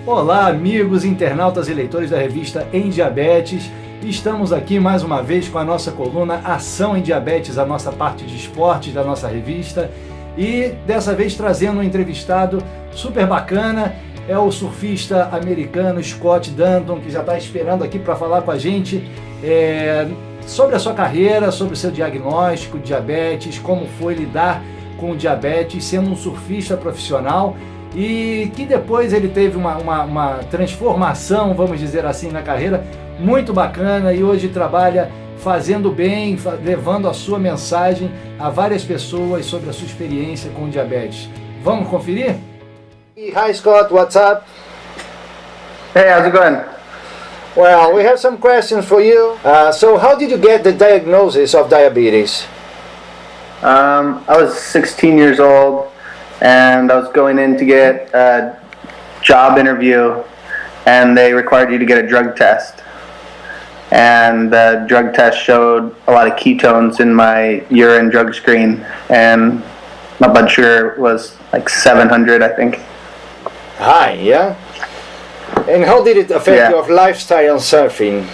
Olá, amigos internautas e leitores da revista Em Diabetes. Estamos aqui mais uma vez com a nossa coluna Ação em Diabetes, a nossa parte de esportes da nossa revista. E dessa vez trazendo um entrevistado super bacana, é o surfista americano Scott Dunton, que já está esperando aqui para falar com a gente sobre a sua carreira, sobre o seu diagnóstico de diabetes, como foi lidar com o diabetes sendo um surfista profissional, e que depois ele teve uma transformação, vamos dizer assim, na carreira muito bacana, e hoje trabalha fazendo bem, levando a sua mensagem a várias pessoas sobre a sua experiência com o diabetes. Vamos conferir? Hi Scott, what's up? Hey, how's it going? Well, we have some questions for you. So how did you get the diagnosis of diabetes? I was 16 years old, and I was going in to get a job interview, and they required you to get a drug test. And the drug test showed a lot of ketones in my urine drug screen, and my blood sugar was like 700, I think. High, yeah? And how did it affect your lifestyle surfing?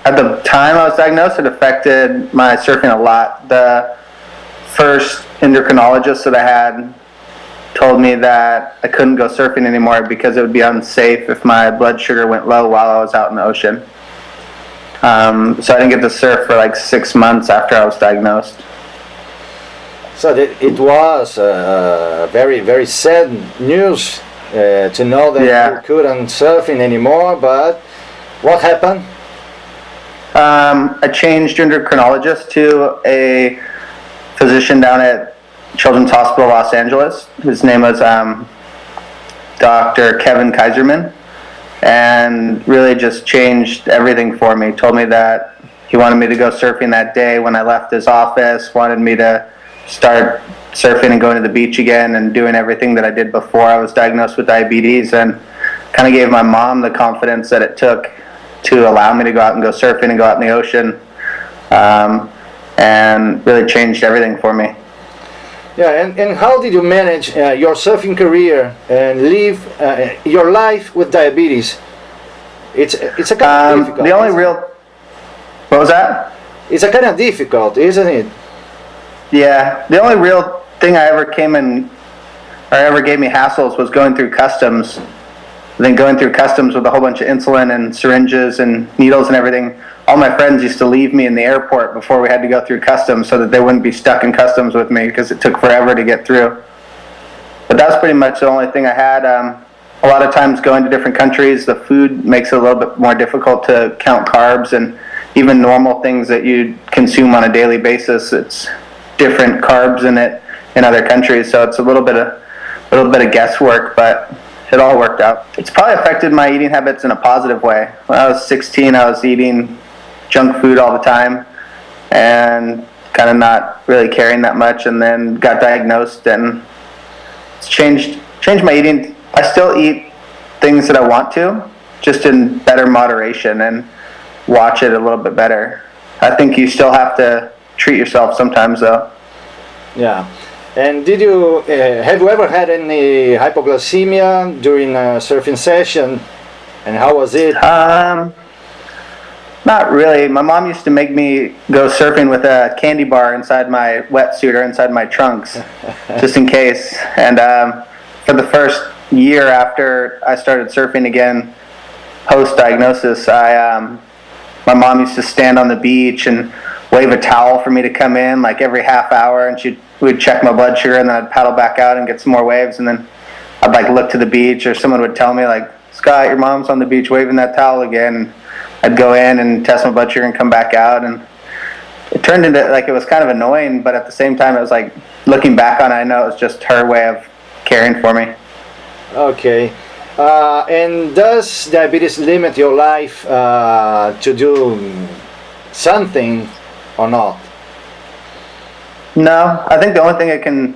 At the time I was diagnosed, it affected my surfing a lot. The first endocrinologist that I had told me that I couldn't go surfing anymore because it would be unsafe if my blood sugar went low while I was out in the ocean. So I didn't get to surf for like 6 months after I was diagnosed. So it was very, very sad news to know that you couldn't surfing anymore, but what happened? I changed endocrinologist to a physician down at Children's Hospital Los Angeles. His name was Dr. Kevin Kaiserman, and really just changed everything for me. Told me that he wanted me to go surfing that day when I left his office, wanted me to start surfing and going to the beach again and doing everything that I did before I was diagnosed with diabetes, and kind of gave my mom the confidence that it took to allow me to go out and go surfing and go out in the ocean, and really changed everything for me. Yeah, and how did you manage your surfing career and live your life with diabetes? It's a kind of difficult. The only real... What was that? It's a kind of difficult, isn't it? Yeah, the only real thing I ever gave me hassles was going through customs. Then going through customs with a whole bunch of insulin and syringes and needles and everything. All my friends used to leave me in the airport before we had to go through customs so that they wouldn't be stuck in customs with me because it took forever to get through. But that was pretty much the only thing I had. A lot of times going to different countries, the food makes it a little bit more difficult to count carbs, and even normal things that you consume on a daily basis, it's different carbs in it in other countries, so it's a little bit of guesswork, but it all worked out. It's probably affected my eating habits in a positive way. When I was 16, I was eating junk food all the time and kind of not really caring that much, and then got diagnosed, and it's changed my eating. I still eat things that I want to, just in better moderation, and watch it a little bit better. I think you still have to treat yourself sometimes though. Yeah. And have you ever had any hypoglycemia during a surfing session, and how was it? Not really. My mom used to make me go surfing with a candy bar inside my wetsuit or inside my trunks, just in case. And for the first year after I started surfing again, post-diagnosis, my mom used to stand on the beach and wave a towel for me to come in like every half hour, and we'd check my blood sugar, and then I'd paddle back out and get some more waves, and then I'd like look to the beach, or someone would tell me like, Scott, your mom's on the beach waving that towel again. And I'd go in and test my blood sugar and come back out, and it turned into like, it was kind of annoying, but at the same time it was like, looking back on it, I know it was just her way of caring for me. Okay. And does diabetes limit your life to do something or not? No, I think the only thing that can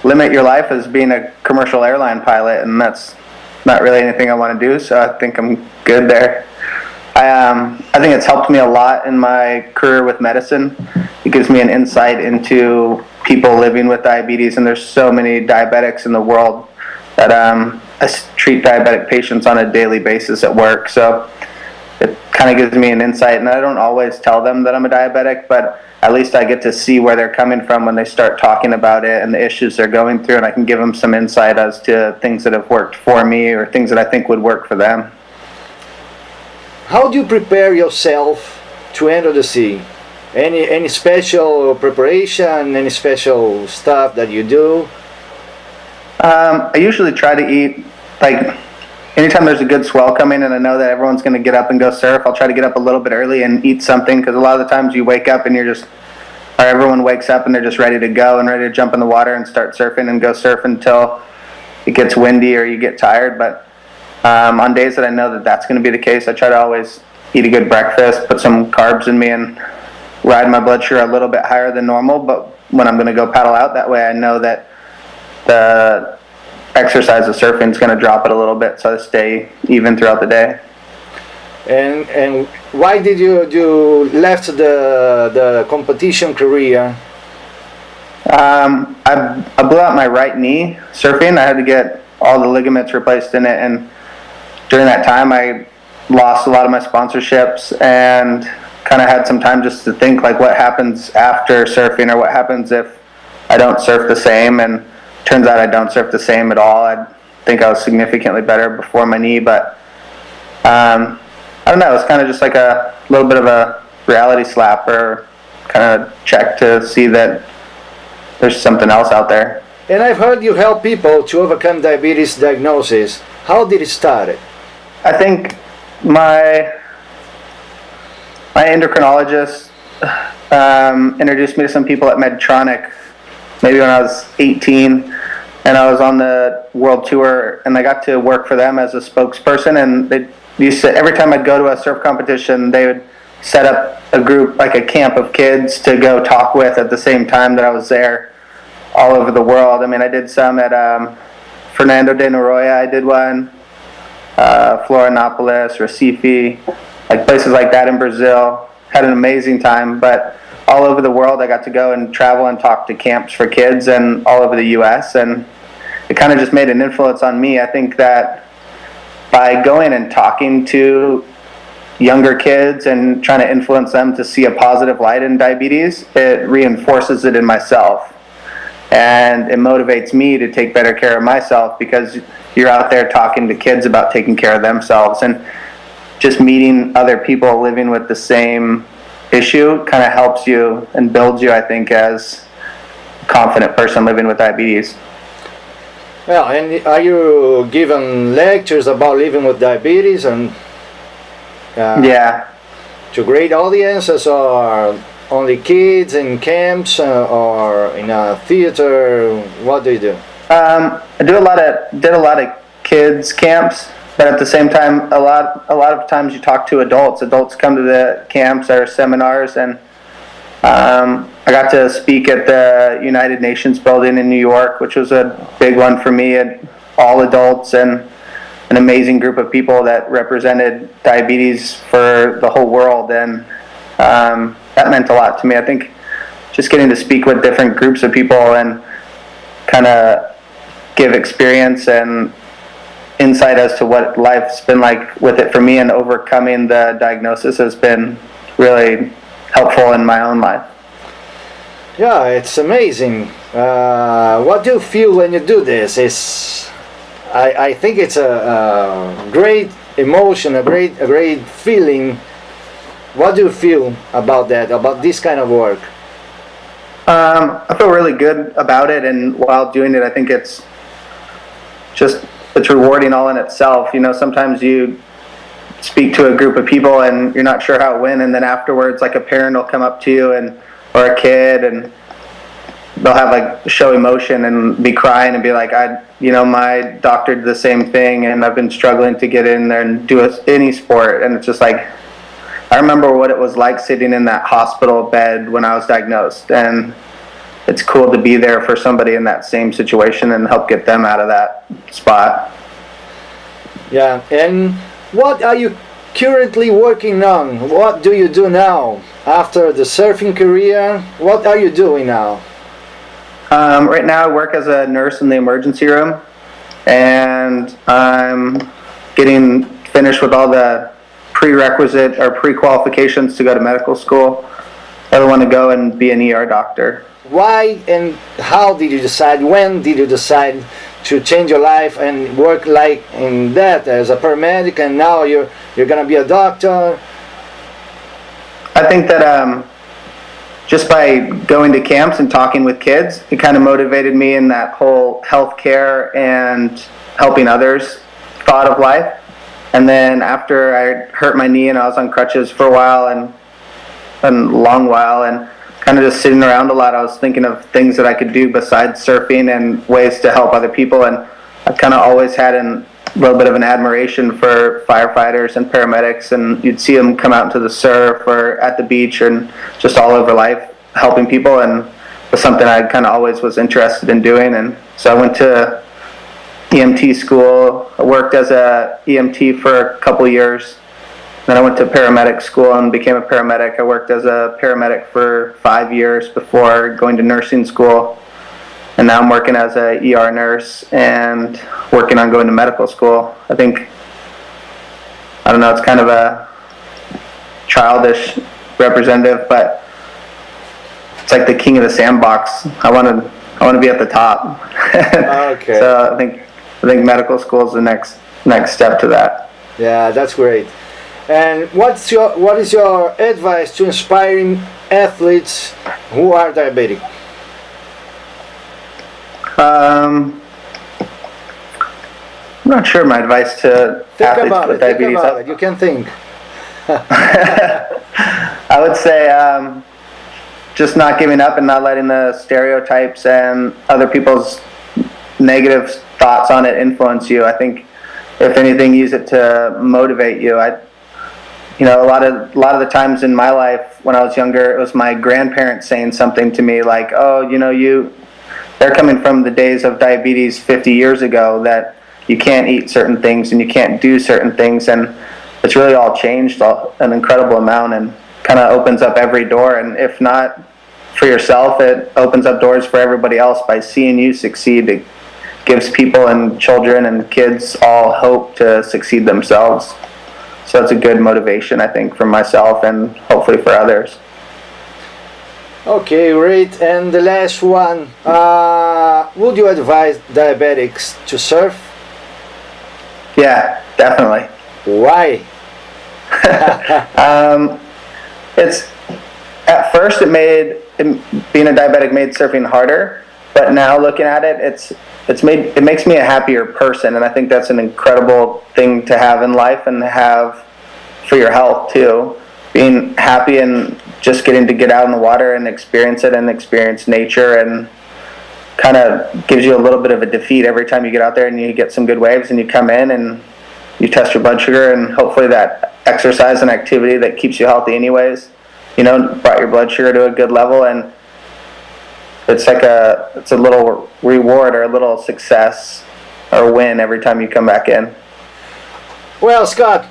limit your life is being a commercial airline pilot, and that's not really anything I want to do, so I think I'm good there. I think it's helped me a lot in my career with medicine. It gives me an insight into people living with diabetes, and there's so many diabetics in the world that treat diabetic patients on a daily basis at work. So it kind of gives me an insight, and I don't always tell them that I'm a diabetic, but at least I get to see where they're coming from when they start talking about it and the issues they're going through, and I can give them some insight as to things that have worked for me or things that I think would work for them. How do you prepare yourself to enter the sea? Any special preparation, any special stuff that you do? I usually try to eat, like, anytime there's a good swell coming and I know that everyone's going to get up and go surf, I'll try to get up a little bit early and eat something, because a lot of the times you wake up and or everyone wakes up and they're just ready to go and ready to jump in the water and start surfing and go surf until it gets windy or you get tired. But on days that I know that that's going to be the case, I try to always eat a good breakfast, put some carbs in me, and ride my blood sugar a little bit higher than normal. But when I'm going to go paddle out, that way I know that the exercise of surfing is going to drop it a little bit, so I stay even throughout the day. And why did you left the competition career? I blew out my right knee surfing. I had to get all the ligaments replaced in it, and during that time I lost a lot of my sponsorships and kind of had some time just to think, like, what happens after surfing, or what happens if I don't surf the same. And turns out I don't surf the same at all. I think I was significantly better before my knee, but I don't know, it's kind of just like a little bit of a reality slap, or kind of check to see that there's something else out there. And I've heard you help people to overcome diabetes diagnosis. How did it start? I think my endocrinologist introduced me to some people at Medtronic maybe when I was 18, and I was on the world tour, and I got to work for them as a spokesperson. And they used to, every time I'd go to a surf competition, they would set up a group, like a camp of kids to go talk with at the same time that I was there, all over the world. I mean, I did some at Fernando de Noronha, I did one, Florianopolis, Recife, like places like that in Brazil. Had an amazing time, but all over the world I got to go and travel and talk to camps for kids, and all over the US, and it kind of just made an influence on me. I think that by going and talking to younger kids and trying to influence them to see a positive light in diabetes, it reinforces it in myself, and it motivates me to take better care of myself, because you're out there talking to kids about taking care of themselves, and just meeting other people living with the same issue kind of helps you and builds you, I think, as a confident person living with diabetes. Well, and are you given lectures about living with diabetes, and yeah, to great audiences, or only kids in camps, or in a theater? What do you do? I did a lot of kids camps, but at the same time, a lot of times you talk to adults. Adults come to the camps or seminars, and I got to speak at the United Nations building in New York, which was a big one for me, and all adults, and an amazing group of people that represented diabetes for the whole world, and that meant a lot to me. I think just getting to speak with different groups of people and kind of give experience and insight as to what life's been like with it for me, and overcoming the diagnosis has been really helpful in my own life. Yeah, it's amazing. What do you feel when you do this? I think it's a great emotion, a great feeling. What do you feel about that, about this kind of work? I feel really good about it, and while doing it, I think it's rewarding all in itself. You know, sometimes you speak to a group of people and you're not sure how it went, and then afterwards, like, a parent will come up to you, or a kid, and they'll have, like, show emotion and be crying and be like, my doctor did the same thing, and I've been struggling to get in there and do any sport. And it's just like, I remember what it was like sitting in that hospital bed when I was diagnosed, and it's cool to be there for somebody in that same situation and help get them out of that spot. Yeah, and what are you currently working on? What do you do now? After the surfing career, what are you doing now? Right now I work as a nurse in the emergency room, and and I'm getting finished with all the prerequisite or pre-qualifications to go to medical school. I want to go and be an ER doctor. Why and how did you decide, when did you decide to change your life and work like in that as a paramedic, and now you're going to be a doctor? I think that just by going to camps and talking with kids, it kind of motivated me in that whole healthcare and helping others thought of life. And then after I hurt my knee and I was on crutches for a while and a long while and kind of just sitting around a lot, I was thinking of things that I could do besides surfing and ways to help other people. And I kind of always had a little bit of an admiration for firefighters and paramedics, and you'd see them come out into the surf or at the beach and just all over life helping people, and it was something I kind of always was interested in doing. And so I went to EMT school. I worked as a EMT for a couple years. Then I went to paramedic school and became a paramedic. I worked as a paramedic for 5 years before going to nursing school. And now I'm working as a ER nurse and working on going to medical school. I don't know, it's kind of a childish representative, but it's like the king of the sandbox. I want to be at the top. Okay. So I think medical school is the next step to that. Yeah, that's great. And what is your advice to inspiring athletes who are diabetic? I'm not sure my advice to athletes with diabetes. Think about it. You can think. I would say just not giving up and not letting the stereotypes and other people's negative thoughts on it influence you. I think if anything, use it to motivate you. A lot of the times in my life when I was younger, it was my grandparents saying something to me like, "Oh, they're coming from the days of diabetes 50 years ago that you can't eat certain things and you can't do certain things," and it's really all changed an incredible amount and kind of opens up every door. And if not for yourself, it opens up doors for everybody else by seeing you succeed. It gives people and children and kids all hope to succeed themselves. So it's a good motivation, I think, for myself and hopefully for others. Okay, great. And the last one, would you advise diabetics to surf? Yeah, definitely. Why? It's at first being a diabetic made surfing harder, but now looking at it, it makes me a happier person, and I think that's an incredible thing to have in life and to have for your health too. Being happy and just getting to get out in the water and experience it and experience nature, and kind of gives you a little bit of a defeat every time you get out there and you get some good waves and you come in and you test your blood sugar, and hopefully that exercise and activity that keeps you healthy anyways, brought your blood sugar to a good level, and it's a little reward or a little success or win every time you come back in. Well, Scott,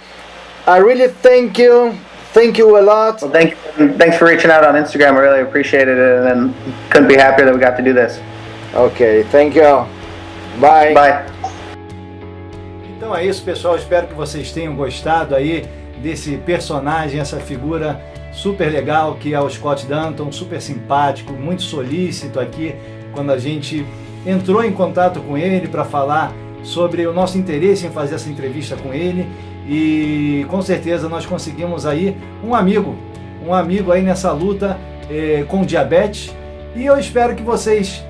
I really thank you. Thank you a lot. Well, thanks for reaching out on Instagram. I really appreciated it, and couldn't be happier that we got to do this. Ok, thank you. Bye. Bye. Então é isso, pessoal. Espero que vocês tenham gostado aí desse personagem, essa figura super legal que é o Scott Dunton, super simpático, muito solícito aqui quando a gente entrou em contato com ele para falar sobre o nosso interesse em fazer essa entrevista com ele, e com certeza nós conseguimos aí um amigo aí nessa luta com diabetes, e eu espero que vocês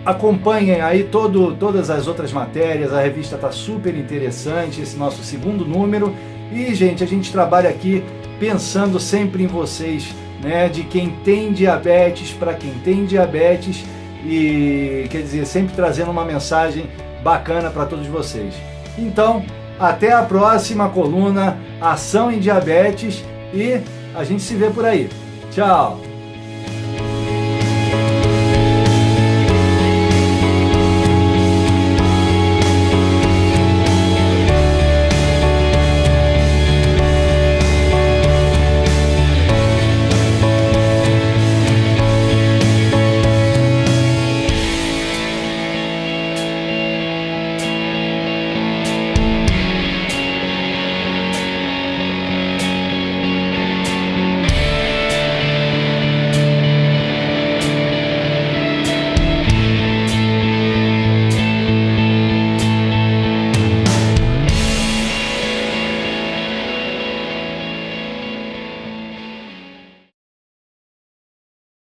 acompanhem aí todas as outras matérias. A revista está super interessante, esse nosso segundo número, e gente, a gente trabalha aqui pensando sempre em vocês, né, de quem tem diabetes, para quem tem diabetes, e quer dizer, sempre trazendo uma mensagem bacana para todos vocês. Então, até a próxima coluna Ação em Diabetes, e a gente se vê por aí. Tchau!